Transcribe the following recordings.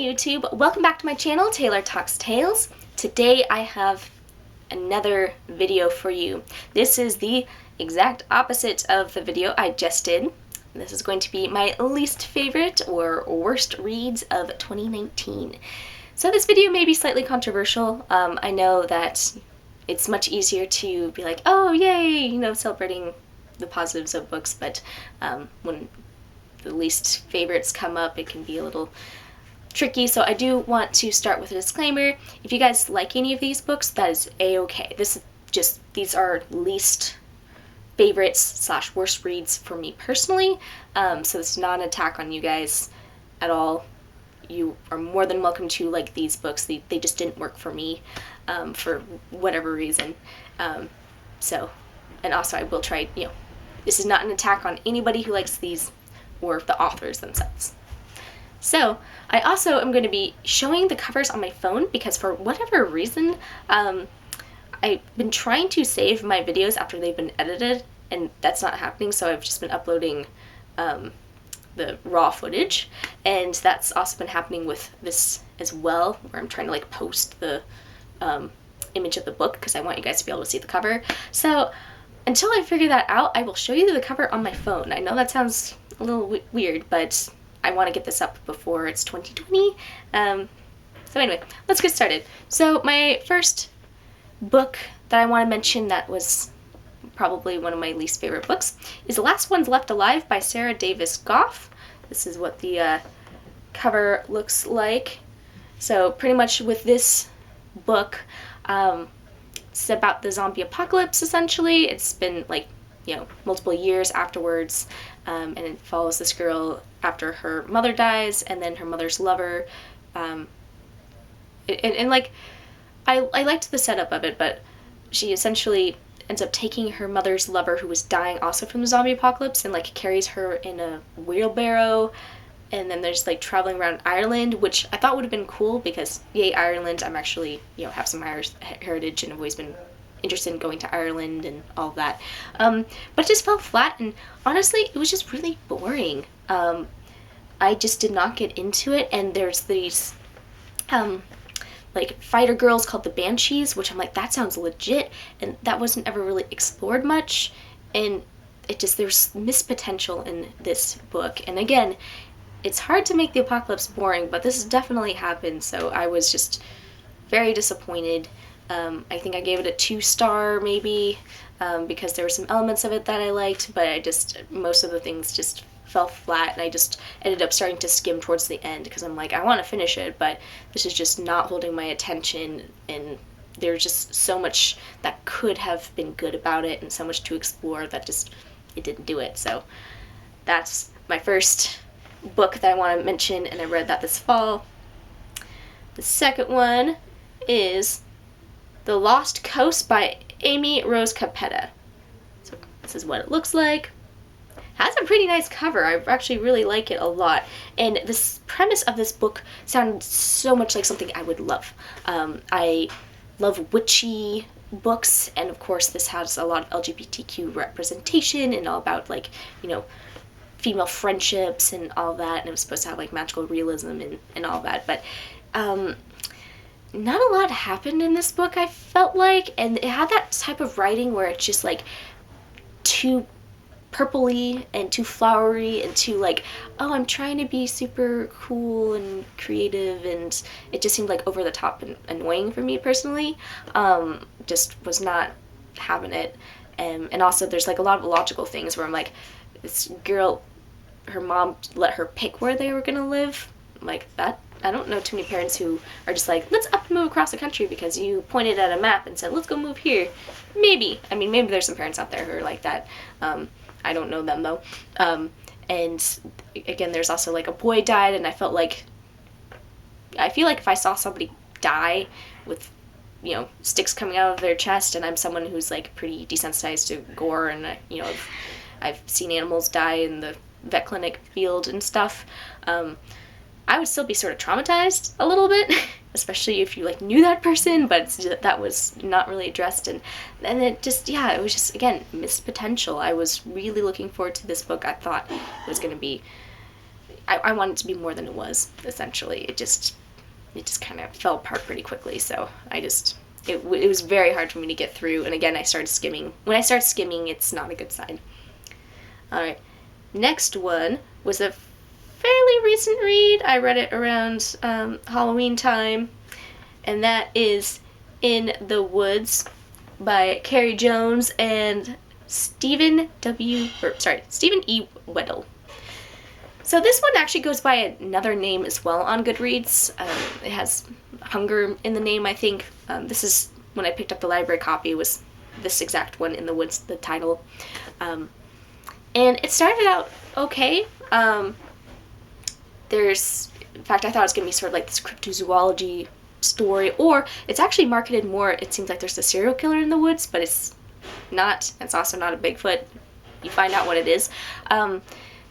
YouTube, welcome back to my channel, Taylor Talks Tales. Today I have another video for you. This is the exact opposite of the video I just did. This is going to be my least favorite or worst reads of 2019. So this video may be slightly controversial. I know that it's much easier to be like, oh yay, you know, celebrating the positives of books, but when the least favorites come up, it can be a little tricky. So I do want to start with a disclaimer. If you guys like any of these books, that is a-okay. These are least favorites slash worst reads for me personally. So it's not an attack on you guys at all. You are more than welcome to like these books. They just didn't work for me for whatever reason. And also I will try, this is not an attack on anybody who likes these or the authors themselves. So I also am going to be showing the covers on my phone because for whatever reason, I've been trying to save my videos after they've been edited, and that's not happening, so I've just been uploading the raw footage, and that's also been happening with this as well, where I'm trying to like post the image of the book because I want you guys to be able to see the cover. So until I figure that out, I will show you the cover on my phone. I know that sounds a little weird, but I want to get this up before it's 2020. So anyway, let's get started. So my first book that I want to mention that was probably one of my least favorite books is The Last Ones Left Alive by Sarah Davis Goff. This is what the cover looks like. So pretty much with this book, it's about the zombie apocalypse essentially. It's been like, multiple years afterwards, and it follows this girl after her mother dies, and then her mother's lover, and like, I liked the setup of it, but she essentially ends up taking her mother's lover, who was dying also from the zombie apocalypse, and like carries her in a wheelbarrow, and then there's like traveling around Ireland, which I thought would have been cool because yay Ireland, I'm actually, have some Irish heritage and I've always been interested in going to Ireland and all that, but it just fell flat, and honestly it was just really boring. I just did not get into it, and there's these like fighter girls called the Banshees, which I'm like, that sounds legit, and that wasn't ever really explored much, and there's missed potential in this book. And again, it's hard to make the apocalypse boring, but this definitely happened, so I was just very disappointed. I think I gave it a 2-star maybe, because there were some elements of it that I liked, but most of the things just fell flat, and I just ended up starting to skim towards the end because I'm like, I want to finish it, but this is just not holding my attention, and there's just so much that could have been good about it and so much to explore that it didn't do it. So that's my first book that I want to mention, and I read that this fall. The second one is The Lost Coast by Amy Rose Capetta. So this is what it looks like. Has a pretty nice cover. I actually really like it a lot. And this premise of this book sounded so much like something I would love. I love witchy books, and of course this has a lot of LGBTQ representation and all about like, female friendships and all that, and it was supposed to have like magical realism and all that, but not a lot happened in this book, I felt like, and it had that type of writing where it's just like too purpley and too flowery and too like, oh, I'm trying to be super cool and creative, and it just seemed like over the top and annoying for me personally. Just was not having it. And also there's like a lot of illogical things where I'm like, this girl, her mom let her pick where they were gonna live. I'm like, that, I don't know too many parents who are just like, let's up and move across the country because you pointed at a map and said, let's go move here. Maybe. I mean, maybe there's some parents out there who are like that. I don't know them though. And again, there's also like a boy died, and I feel like if I saw somebody die with, sticks coming out of their chest, and I'm someone who's like pretty desensitized to gore, and I've seen animals die in the vet clinic field and stuff, I would still be sort of traumatized a little bit, especially if you like knew that person, but that was not really addressed, and it just, it was just, again, missed potential. I was really looking forward to this book. I thought it was going to be I wanted it to be more than it was, essentially. It just kind of fell apart pretty quickly, so it was very hard for me to get through, and again, I started skimming. When I start skimming, it's not a good sign. Alright, next one was a fairly recent read. I read it around Halloween time, and that is In the Woods by Carrie Jones and Stephen E. Weddle. So this one actually goes by another name as well on Goodreads. It has hunger in the name, I think. This is, when I picked up the library copy, was this exact one, In the Woods, the title. And it started out okay. In fact, I thought it was going to be sort of like this cryptozoology story, or it's actually marketed more, it seems like there's a serial killer in the woods, but it's not. It's also not a Bigfoot. You find out what it is. But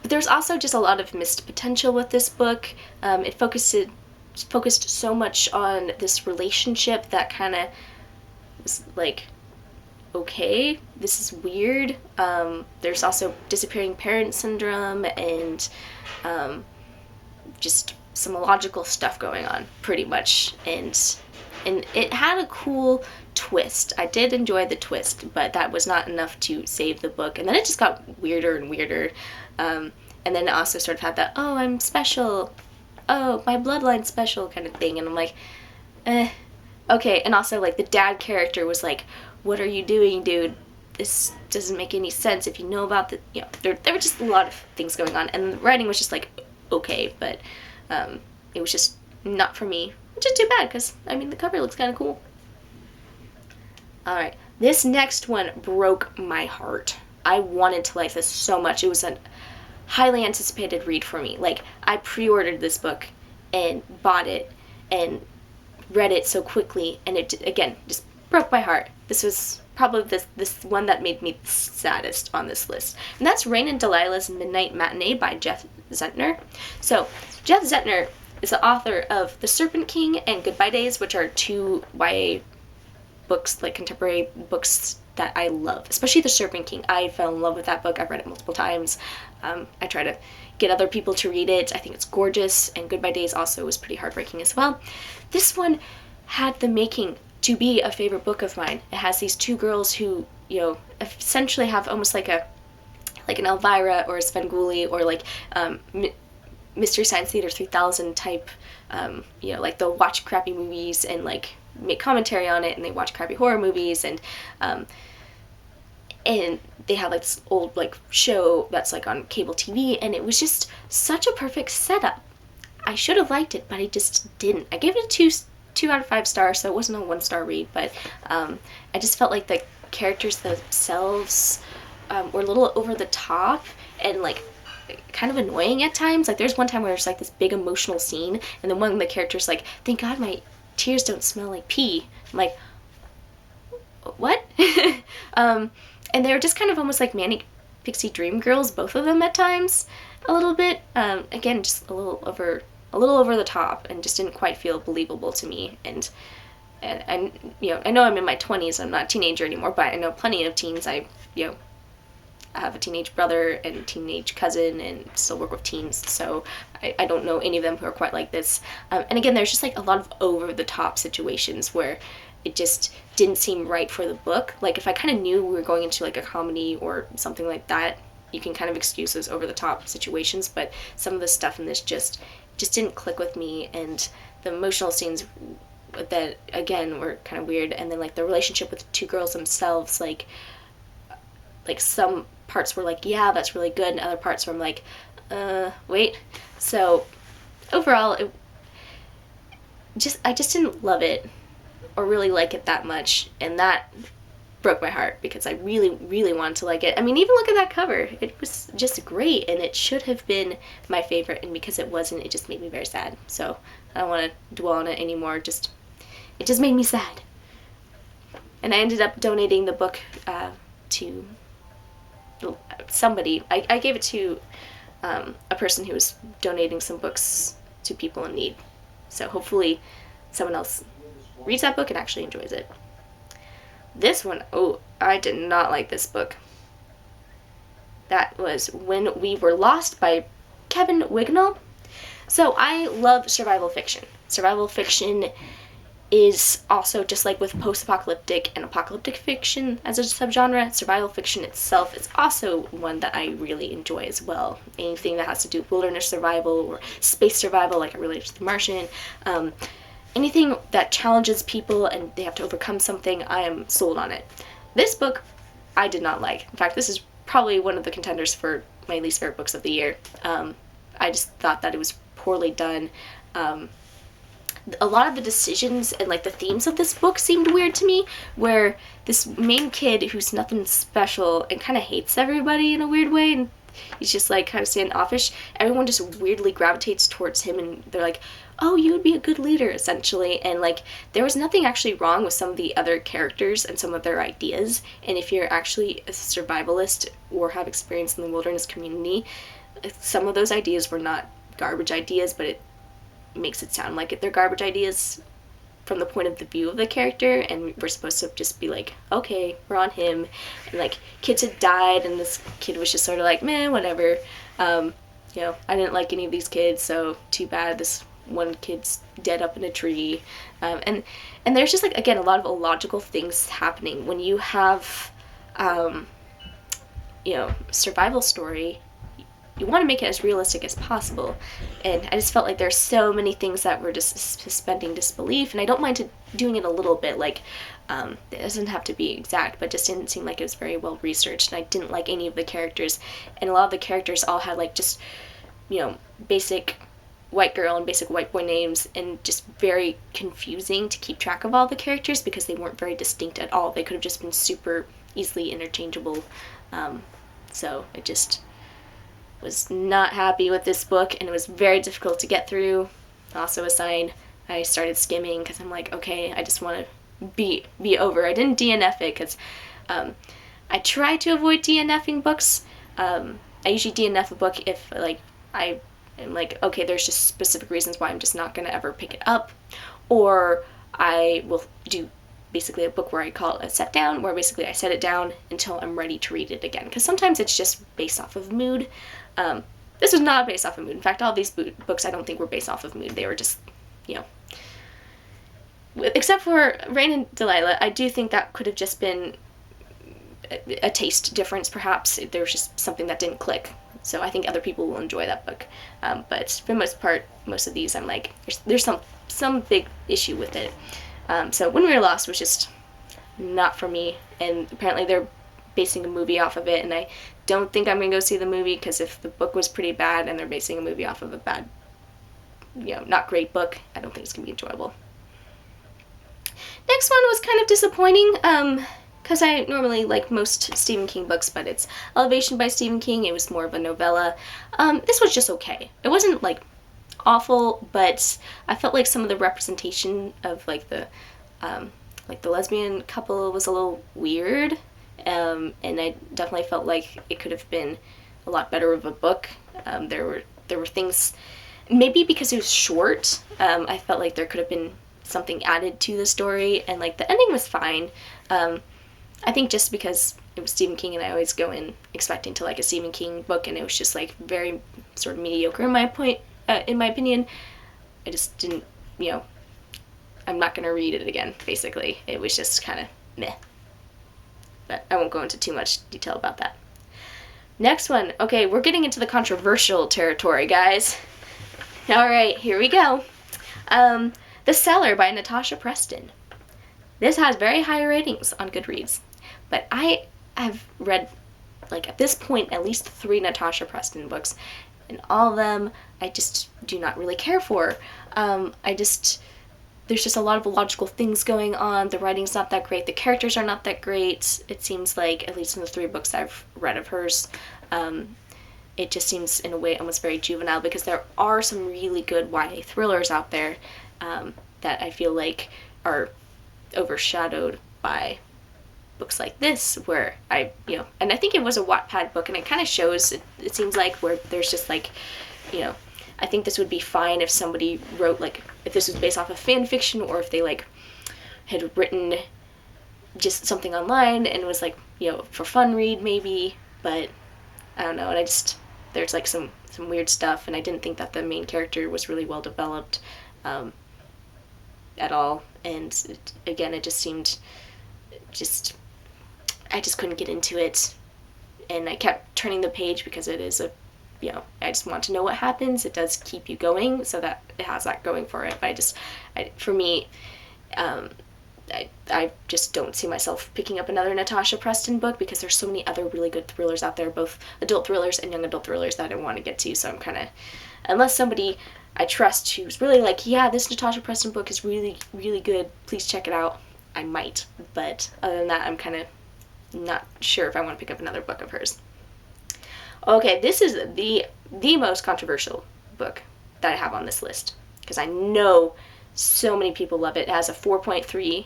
there's also just a lot of missed potential with this book. It focused so much on this relationship that kind of was like, okay, this is weird. There's also disappearing parent syndrome and just some illogical stuff going on, pretty much. And it had a cool twist. I did enjoy the twist, but that was not enough to save the book. And then it just got weirder and weirder. And then it also sort of had that, oh, I'm special, oh, my bloodline's special kind of thing. And I'm like, okay. And also, like, the dad character was like, what are you doing, dude? This doesn't make any sense if you know about the, you know, there were just a lot of things going on. And the writing was just like, okay, but it was just not for me, which is too bad, because, I mean, the cover looks kind of cool. Alright, this next one broke my heart. I wanted to like this so much. It was a highly anticipated read for me. Like, I pre-ordered this book and bought it and read it so quickly, and it, again, just broke my heart. This was probably this one that made me saddest on this list. And that's Rain and Delilah's Midnight Matinee by Jeff Zentner. So, Jeff Zentner is the author of The Serpent King and Goodbye Days, which are two YA books, like contemporary books that I love. Especially The Serpent King. I fell in love with that book. I've read it multiple times. I try to get other people to read it. I think it's gorgeous, and Goodbye Days also was pretty heartbreaking as well. This one had the making to be a favorite book of mine. It has these two girls who, you know, essentially have almost like an Elvira or a Svengoolie or like Mystery Science Theater 3000 type, you know, like they'll watch crappy movies and like make commentary on it, and they watch crappy horror movies, and they have like this old like show that's like on cable TV, and it was just such a perfect setup. I should have liked it, but I just didn't. I gave it a 2 out of 5 stars, so it wasn't a 1-star read, but I just felt like the characters themselves were a little over the top and like kind of annoying at times. Like, there's one time where there's like this big emotional scene, and then one of the characters like, thank God my tears don't smell like pee. I'm like, what? And they were just kind of almost like manic pixie dream girls, both of them at times, a little bit. Again, just a little over the top, and just didn't quite feel believable to me. And you know, I know I'm in my 20s, I'm not a teenager anymore, but I know plenty of teens. I have a teenage brother and teenage cousin and still work with teens, so I don't know any of them who are quite like this. And again, there's just like a lot of over-the-top situations where it just didn't seem right for the book. Like, if I kind of knew we were going into like a comedy or something like that, you can kind of excuse those over-the-top situations, but some of the stuff in this just didn't click with me, and the emotional scenes that, again, were kind of weird. And then like the relationship with the two girls themselves, like some parts were like, yeah, that's really good, and other parts where I'm like, wait. So overall, I just didn't love it or really like it that much, and that broke my heart because I really, really wanted to like it. I mean, even look at that cover. It was just great, and it should have been my favorite, and because it wasn't, it just made me very sad. So I don't want to dwell on it anymore. It just made me sad. And I ended up donating the book to somebody. I gave it to a person who was donating some books to people in need. So hopefully someone else reads that book and actually enjoys it. This one, oh, I did not like this book. That was When We Were Lost by Kevin Wignall. So I love survival fiction. Survival fiction is also, just like with post-apocalyptic and apocalyptic fiction as a subgenre, survival fiction itself is also one that I really enjoy as well. Anything that has to do with wilderness survival or space survival, like I related to The Martian, anything that challenges people and they have to overcome something, I am sold on it. This book, I did not like. In fact, this is probably one of the contenders for my least favorite books of the year. I just thought that it was poorly done. A lot of the decisions and like the themes of this book seemed weird to me, where this main kid who's nothing special and kind of hates everybody in a weird way, and he's just like kind of standoffish, everyone just weirdly gravitates towards him, and they're like, oh, you would be a good leader, essentially. And like, there was nothing actually wrong with some of the other characters and some of their ideas, and if you're actually a survivalist or have experience in the wilderness community, some of those ideas were not garbage ideas, but it makes it sound like they're garbage ideas from the point of the view of the character, and we're supposed to just be like, okay, we're on him, and like kids had died and this kid was just sort of like, meh, whatever. You know, I didn't like any of these kids, so too bad, this one kid's dead up in a tree. And there's just like, again, a lot of illogical things happening when you have you know, survival story. You want to make it as realistic as possible, and I just felt like there's so many things that were just suspending disbelief, and I don't mind doing it a little bit, like, it doesn't have to be exact, but just didn't seem like it was very well researched, and I didn't like any of the characters, and a lot of the characters all had like just, you know, basic white girl and basic white boy names, and just very confusing to keep track of all the characters because they weren't very distinct at all. They could have just been super easily interchangeable, so it just was not happy with this book, and it was very difficult to get through. Also a sign I started skimming because I'm like, okay, I just want to be over. I didn't DNF it because I try to avoid DNFing books. I usually DNF a book if like I am like, okay, there's just specific reasons why I'm just not going to ever pick it up, or I will do basically a book where I call it a set down, where basically I set it down until I'm ready to read it again, because sometimes it's just based off of mood. This was not based off of mood. In fact, all these books I don't think were based off of mood. They were just, you know, except for Rain and Delilah, I do think that could have just been a taste difference, perhaps. There was just something that didn't click. So I think other people will enjoy that book. But for the most part, most of these I'm like, there's some big issue with it. So When We Were Lost was just not for me, and apparently they're basing a movie off of it, and I don't think I'm gonna go see the movie, because if the book was pretty bad and they're basing a movie off of a bad, you know, not great book, I don't think it's gonna be enjoyable. Next one was kind of disappointing, because I normally like most Stephen King books, but it's Elevation by Stephen King. It was more of a novella. This was just okay. It wasn't like awful, but I felt like some of the representation of like the lesbian couple was a little weird, and I definitely felt like it could have been a lot better of a book. There were things, maybe because it was short, I felt like there could have been something added to the story, and like the ending was fine. I think just because it was Stephen King, and I always go in expecting to like a Stephen King book, and it was just like very sort of mediocre in my opinion. I just didn't, you know, I'm not gonna read it again, basically. It was just kind of meh. But I won't go into too much detail about that. Next one. Okay, we're getting into the controversial territory, guys. Alright, here we go. The Cellar by Natasha Preston. This has very high ratings on Goodreads, but I have read, like, at this point, at least 3 Natasha Preston books, and all of them I just do not really care for. There's just a lot of illogical things going on. The writing's not that great. The characters are not that great. It seems like, at least in the 3 books I've read of hers, it just seems in a way almost very juvenile, because there are some really good YA thrillers out there that I feel like are overshadowed by books like this, where and I think it was a Wattpad book, and it kind of shows, it seems like, where there's just like, you know, I think this would be fine if somebody wrote, like, if this was based off of fan fiction, or if they like had written just something online and was like, you know, for fun read maybe, but I don't know, and there's like some some weird stuff, and I didn't think that the main character was really well developed at all. And again, it just seemed I just couldn't get into it, and I kept turning the page because it is I just want to know what happens. It does keep you going, so that it has that going for it. But for me, I just don't see myself picking up another Natasha Preston book because there's so many other really good thrillers out there, both adult thrillers and young adult thrillers, that I want to get to. So I'm kind of, unless somebody I trust who's really like, yeah, this Natasha Preston book is really, really good, please check it out, I might. But other than that, I'm kind of not sure if I want to pick up another book of hers. Okay, this is the most controversial book that I have on this list, because I know so many people love it. It has a 4.3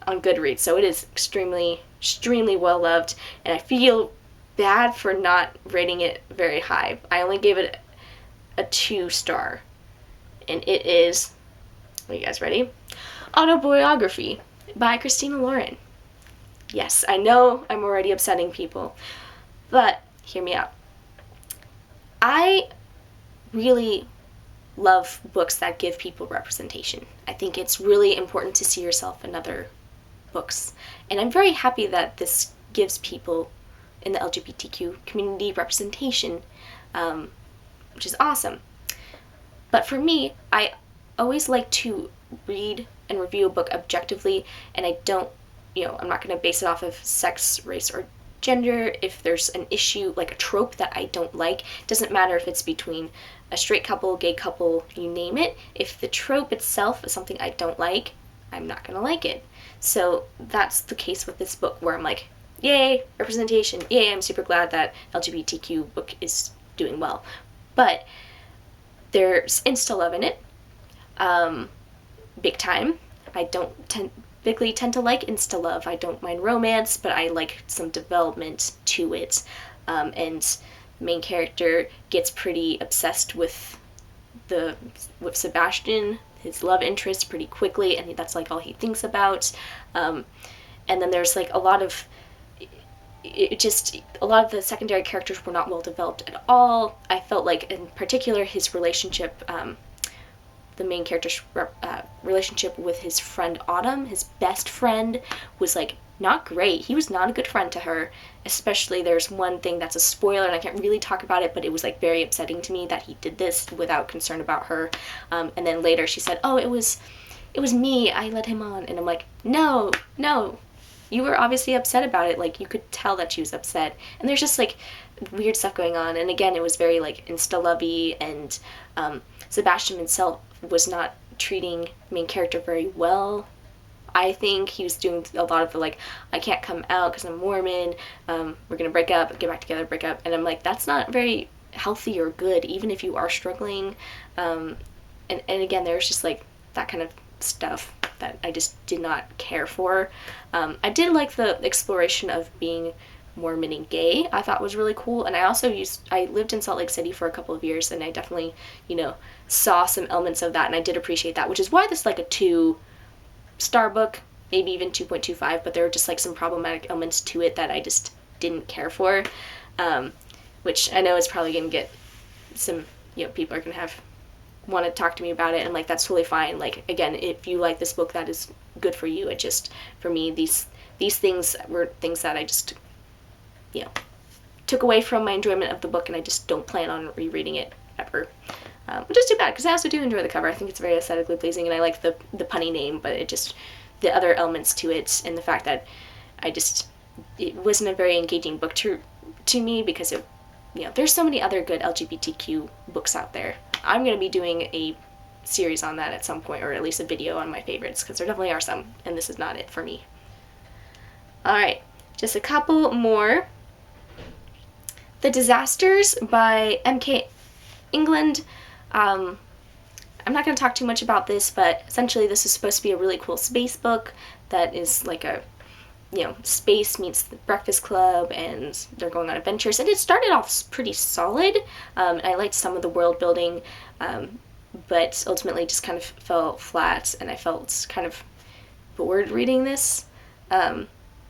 on Goodreads, so it is extremely, extremely well loved, and I feel bad for not rating it very high. I only gave it a 2-star, and it is, are you guys ready? Autobiography by Christina Lauren. Yes, I know I'm already upsetting people, but hear me out. I really love books that give people representation. I think it's really important to see yourself in other books. And I'm very happy that this gives people in the LGBTQ community representation, which is awesome. But for me, I always like to read and review a book objectively, and I don't, I'm not going to base it off of sex, race, or gender. If there's an issue, like a trope that I don't like, it doesn't matter if it's between a straight couple, gay couple, you name it. If the trope itself is something I don't like, I'm not gonna like it. So that's the case with this book, where I'm like, yay, representation, yay, I'm super glad that LGBTQ book is doing well. But there's insta-love in it, big time. I don't typically tend to like insta-love. I don't mind romance, but I like some development to it. And the main character gets pretty obsessed with Sebastian, his love interest, pretty quickly, and that's like all he thinks about. And then there's like a lot of the secondary characters were not well developed at all. I felt like, in particular, his relationship, the main character's relationship with his friend Autumn, his best friend, was like not great. He was not a good friend to her. Especially, there's one thing that's a spoiler, and I can't really talk about it, but it was like very upsetting to me that he did this without concern about her. And then later she said, "Oh, it was me. I led him on." And I'm like, no, you were obviously upset about it. Like, you could tell that she was upset. And there's just like weird stuff going on. And again, it was very like insta-lovey, and Sebastian himself was not treating main character very well. I think he was doing a lot of the like, I can't come out because I'm Mormon, we're gonna break up, get back together, break up. And I'm like, that's not very healthy or good, even if you are struggling. And again, there's just like that kind of stuff that I just did not care for. I did like the exploration of being Mormon and gay. I thought was really cool. And I lived in Salt Lake City for a couple of years, and I definitely, saw some elements of that, and I did appreciate that, which is why this is like a 2-star book, maybe even 2.25, but there were just like some problematic elements to it that I just didn't care for, which I know is probably going to get some, people are going to want to talk to me about it, and like, that's totally fine. Like, again, if you like this book, that is good for you. It just, for me, these things were things that I just, took away from my enjoyment of the book, and I just don't plan on rereading it ever. Which is too bad, because I also do enjoy the cover. I think it's very aesthetically pleasing, and I like the punny name, but the other elements to it, and the fact that it wasn't a very engaging book to me, because there's so many other good LGBTQ books out there. I'm going to be doing a series on that at some point, or at least a video on my favorites, because there definitely are some, and this is not it for me. Alright, just a couple more. The Disasters by M.K. England. I'm not going to talk too much about this, but essentially this is supposed to be a really cool space book that is like a, space meets the Breakfast Club, and they're going on adventures. And it started off pretty solid. I liked some of the world building, but ultimately just kind of fell flat, and I felt kind of bored reading this.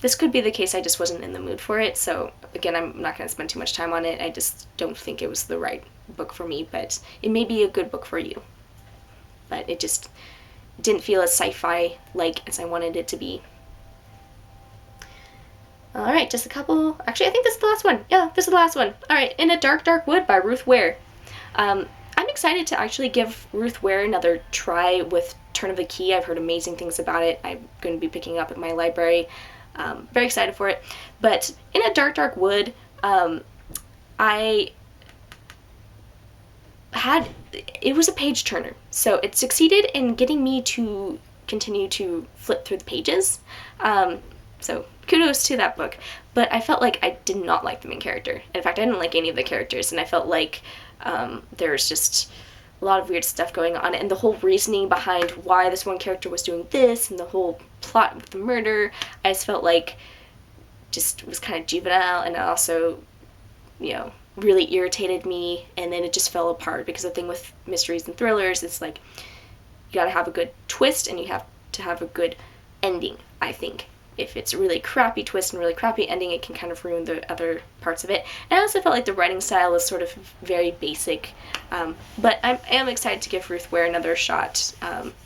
this could be the case I just wasn't in the mood for it, so again, I'm not going to spend too much time on it. I just don't think it was the right book for me, but it may be a good book for you. But it just didn't feel as sci-fi-like as I wanted it to be. Alright, just a couple... Actually, I think this is the last one. Yeah, this is the last one. Alright, In a Dark, Dark Wood by Ruth Ware. I'm excited to actually give Ruth Ware another try with Turn of the Key. I've heard amazing things about it. I'm going to be picking it up at my library. Very excited for it. But In a Dark, Dark Wood, it was a page turner. So it succeeded in getting me to continue to flip through the pages. So kudos to that book. But I felt like I did not like the main character. In fact, I didn't like any of the characters, and I felt like there's just a lot of weird stuff going on, and the whole reasoning behind why this one character was doing this, and the whole plot with the murder, I just felt like just was kind of juvenile, and also, you know, really irritated me, and then it just fell apart, because the thing with mysteries and thrillers is like, you gotta have a good twist, and you have to have a good ending, I think. If it's a really crappy twist and really crappy ending, it can kind of ruin the other parts of it. And I also felt like the writing style was sort of very basic. But I am excited to give Ruth Ware another shot,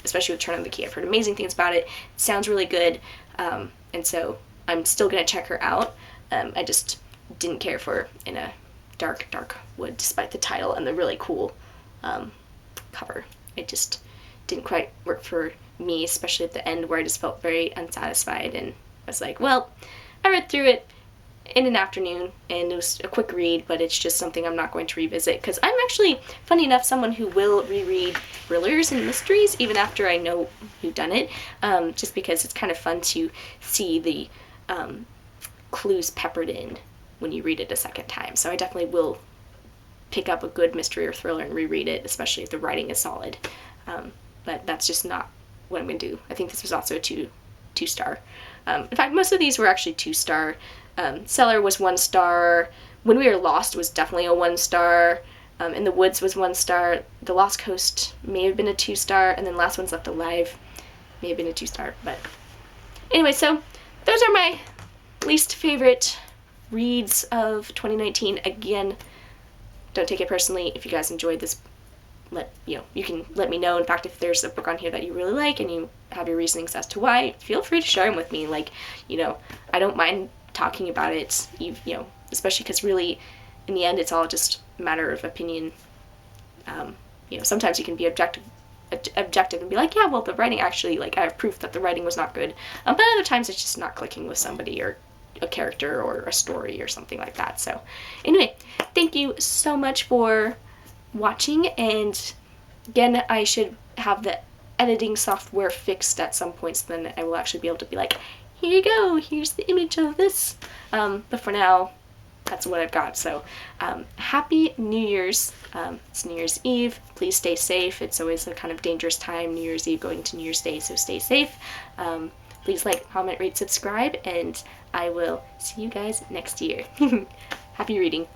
especially with Turn of the Key. I've heard amazing things about it. It sounds really good. And so I'm still going to check her out. I just didn't care for In a Dark, Dark Wood, despite the title and the really cool cover. It just didn't quite work for me, especially at the end where I just felt very unsatisfied, and I was like, well, I read through it in an afternoon and it was a quick read, but it's just something I'm not going to revisit, because I'm actually, funny enough, someone who will reread thrillers and mysteries even after I know who've done it, just because it's kind of fun to see the clues peppered in when you read it a second time. So I definitely will pick up a good mystery or thriller and reread it, especially if the writing is solid. But that's just not what I'm going to do. I think this was also a two-star. In fact, most of these were actually 2-star. Cellar was 1 star. When We Are Lost was definitely a 1 star. In the Woods was 1 star. The Lost Coast may have been a 2-star, and then Last One's Left Alive may have been a 2-star. But anyway, so those are my least favorite reads of 2019. Again, don't take it personally. If you guys enjoyed this, you can let me know. In fact, if there's a book on here that you really like and you have your reasonings as to why, feel free to share them with me. Like, I don't mind talking about it, especially because really, in the end, it's all just a matter of opinion. Sometimes you can be objective and be like, yeah, well, the writing actually, I have proof that the writing was not good. But other times it's just not clicking with somebody or a character or a story or something like that. So anyway, thank you so much for watching, and again, I should have the editing software fixed at some point, so then I will actually be able to be like, here you go, here's the image of this. But for now, that's what I've got. So happy New Year's. It's New Year's Eve. Please stay safe. It's always a kind of dangerous time, New Year's Eve going to New Year's Day, so stay safe. Please like, comment, rate, subscribe, and I will see you guys next year. Happy reading.